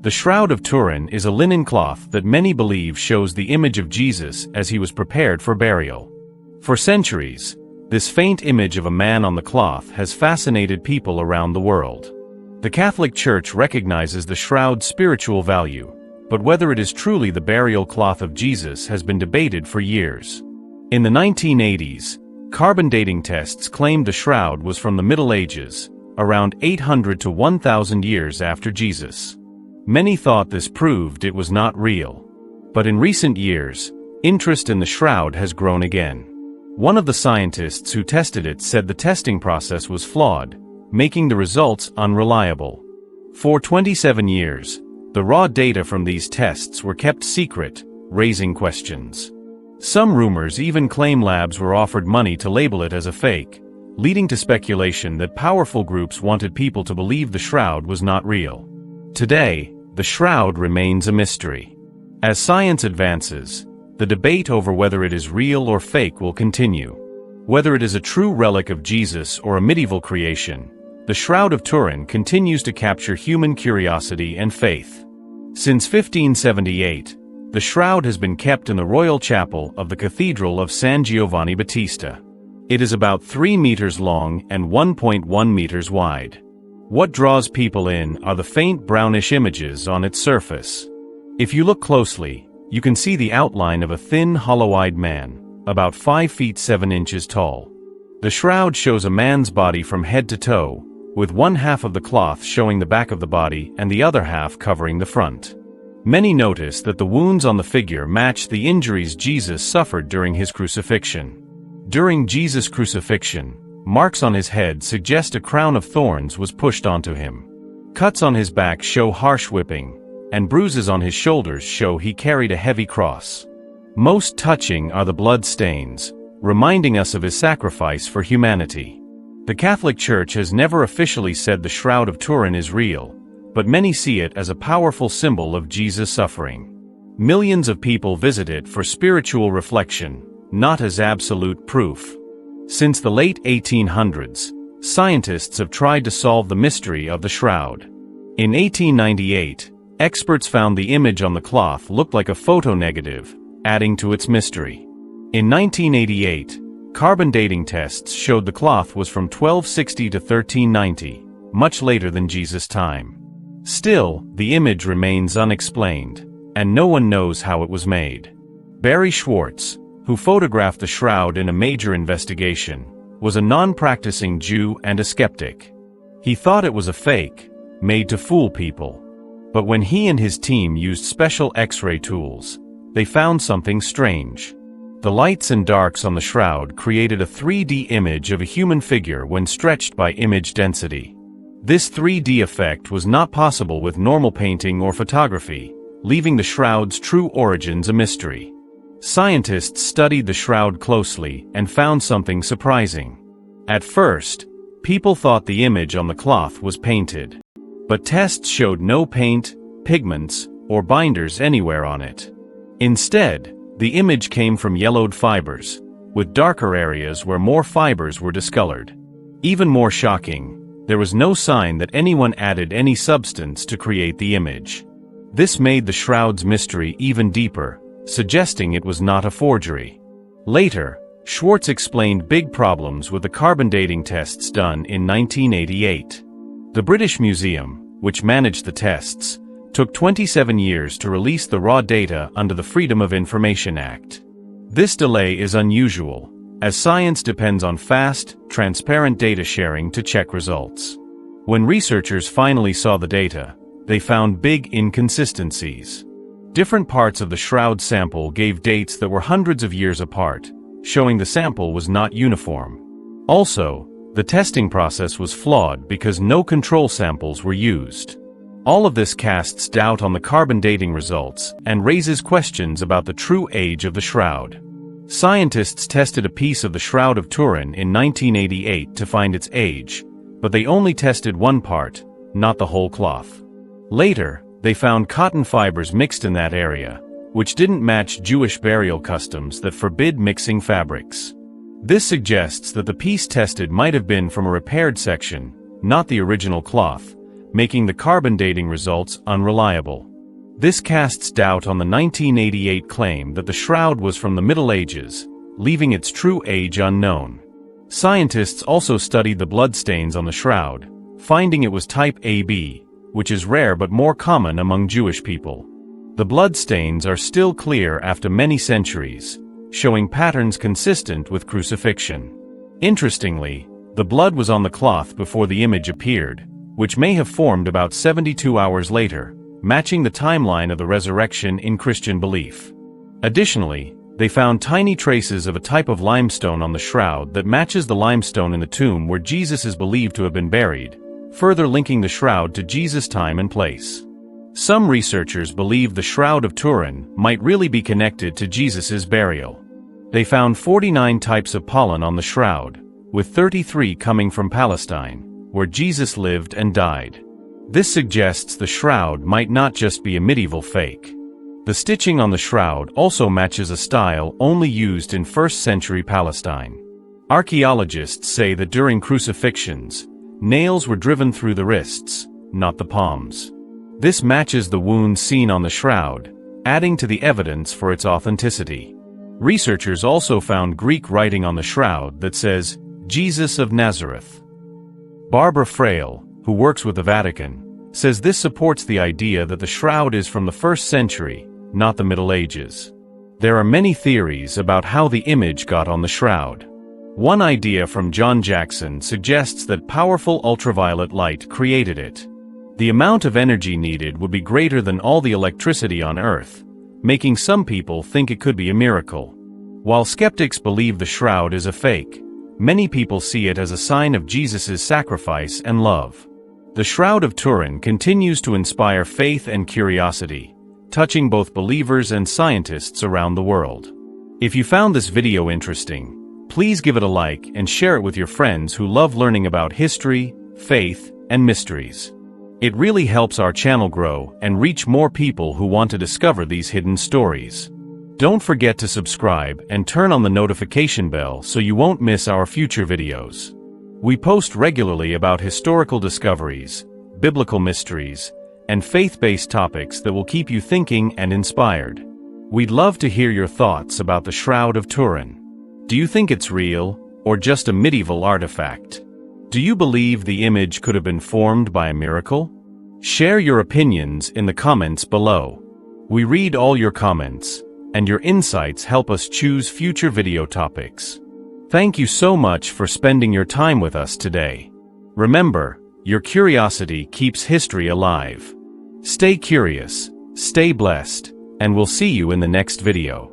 The Shroud of Turin is a linen cloth that many believe shows the image of Jesus as he was prepared for burial. For centuries, this faint image of a man on the cloth has fascinated people around the world. The Catholic Church recognizes the shroud's spiritual value, but whether it is truly the burial cloth of Jesus has been debated for years. In the 1980s, carbon dating tests claimed the shroud was from the Middle Ages, around 800 to 1,000 years after Jesus. Many thought this proved it was not real. But in recent years, interest in the shroud has grown again. One of the scientists who tested it said the testing process was flawed, making the results unreliable. For 27 years, the raw data from these tests were kept secret, raising questions. Some rumors even claim labs were offered money to label it as a fake, leading to speculation that powerful groups wanted people to believe the shroud was not real. Today, the shroud remains a mystery. As science advances, the debate over whether it is real or fake will continue. Whether it is a true relic of Jesus or a medieval creation, the Shroud of Turin continues to capture human curiosity and faith. Since 1578, the shroud has been kept in the royal chapel of the Cathedral of San Giovanni Battista. It is about 3 meters long and 1.1 meters wide. What draws people in are the faint brownish images on its surface. If you look closely, you can see the outline of a thin, hollow-eyed man, about 5 feet 7 inches tall. The shroud shows a man's body from head to toe, with one half of the cloth showing the back of the body and the other half covering the front. Many notice that the wounds on the figure match the injuries Jesus suffered during his crucifixion. During Jesus' crucifixion, marks on his head suggest a crown of thorns was pushed onto him. Cuts on his back show harsh whipping, and bruises on his shoulders show he carried a heavy cross. Most touching are the blood stains, reminding us of his sacrifice for humanity. The Catholic Church has never officially said the Shroud of Turin is real, but many see it as a powerful symbol of Jesus' suffering. Millions of people visit it for spiritual reflection, not as absolute proof. Since the late 1800s, scientists have tried to solve the mystery of the shroud. In 1898, experts found the image on the cloth looked like a photonegative, adding to its mystery. In 1988, carbon dating tests showed the cloth was from 1260 to 1390, much later than Jesus' time. Still, the image remains unexplained, and no one knows how it was made. Barry Schwartz, who photographed the shroud in a major investigation, was a non-practicing Jew and a skeptic. He thought it was a fake, made to fool people. But when he and his team used special X-ray tools, they found something strange. The lights and darks on the shroud created a 3D image of a human figure when stretched by image density. This 3D effect was not possible with normal painting or photography, leaving the shroud's true origins a mystery. Scientists studied the shroud closely and found something surprising. At first, people thought the image on the cloth was painted. But tests showed no paint, pigments, or binders anywhere on it. Instead, the image came from yellowed fibers, with darker areas where more fibers were discolored. Even more shocking, there was no sign that anyone added any substance to create the image. This made the shroud's mystery even deeper, suggesting it was not a forgery. Later, Schwartz explained big problems with the carbon dating tests done in 1988. The British Museum, which managed the tests, took 27 years to release the raw data under the Freedom of Information Act. This delay is unusual, as science depends on fast, transparent data sharing to check results. When researchers finally saw the data, they found big inconsistencies. Different parts of the shroud sample gave dates that were hundreds of years apart, showing the sample was not uniform. Also, the testing process was flawed because no control samples were used. All of this casts doubt on the carbon dating results and raises questions about the true age of the shroud. Scientists tested a piece of the Shroud of Turin in 1988 to find its age, but they only tested one part, not the whole cloth. Later, they found cotton fibers mixed in that area, which didn't match Jewish burial customs that forbid mixing fabrics. This suggests that the piece tested might have been from a repaired section, not the original cloth, making the carbon dating results unreliable. This casts doubt on the 1988 claim that the shroud was from the Middle Ages, leaving its true age unknown. Scientists also studied the bloodstains on the shroud, finding it was type AB, which is rare but more common among Jewish people. The bloodstains are still clear after many centuries, showing patterns consistent with crucifixion. Interestingly, the blood was on the cloth before the image appeared, which may have formed about 72 hours later, matching the timeline of the resurrection in Christian belief. Additionally, they found tiny traces of a type of limestone on the shroud that matches the limestone in the tomb where Jesus is believed to have been buried, further linking the shroud to Jesus' time and place. Some researchers believe the Shroud of Turin might really be connected to Jesus' burial. They found 49 types of pollen on the shroud, with 33 coming from Palestine, where Jesus lived and died. This suggests the shroud might not just be a medieval fake. The stitching on the shroud also matches a style only used in 1st century Palestine. Archaeologists say that during crucifixions, nails were driven through the wrists, not the palms. This matches the wounds seen on the shroud, adding to the evidence for its authenticity. Researchers also found Greek writing on the shroud that says, Jesus of Nazareth. Barbara Frail, who works with the Vatican, says this supports the idea that the shroud is from the 1st century, not the Middle Ages. There are many theories about how the image got on the shroud. One idea from John Jackson suggests that powerful ultraviolet light created it. The amount of energy needed would be greater than all the electricity on Earth, making some people think it could be a miracle. While skeptics believe the shroud is a fake, many people see it as a sign of Jesus' sacrifice and love. The Shroud of Turin continues to inspire faith and curiosity, touching both believers and scientists around the world. If you found this video interesting, please give it a like and share it with your friends who love learning about history, faith, and mysteries. It really helps our channel grow and reach more people who want to discover these hidden stories. Don't forget to subscribe and turn on the notification bell so you won't miss our future videos. We post regularly about historical discoveries, biblical mysteries, and faith-based topics that will keep you thinking and inspired. We'd love to hear your thoughts about the Shroud of Turin. Do you think it's real, or just a medieval artifact? Do you believe the image could have been formed by a miracle? Share your opinions in the comments below. We read all your comments, and your insights help us choose future video topics. Thank you so much for spending your time with us today. Remember, your curiosity keeps history alive. Stay curious, stay blessed, and we'll see you in the next video.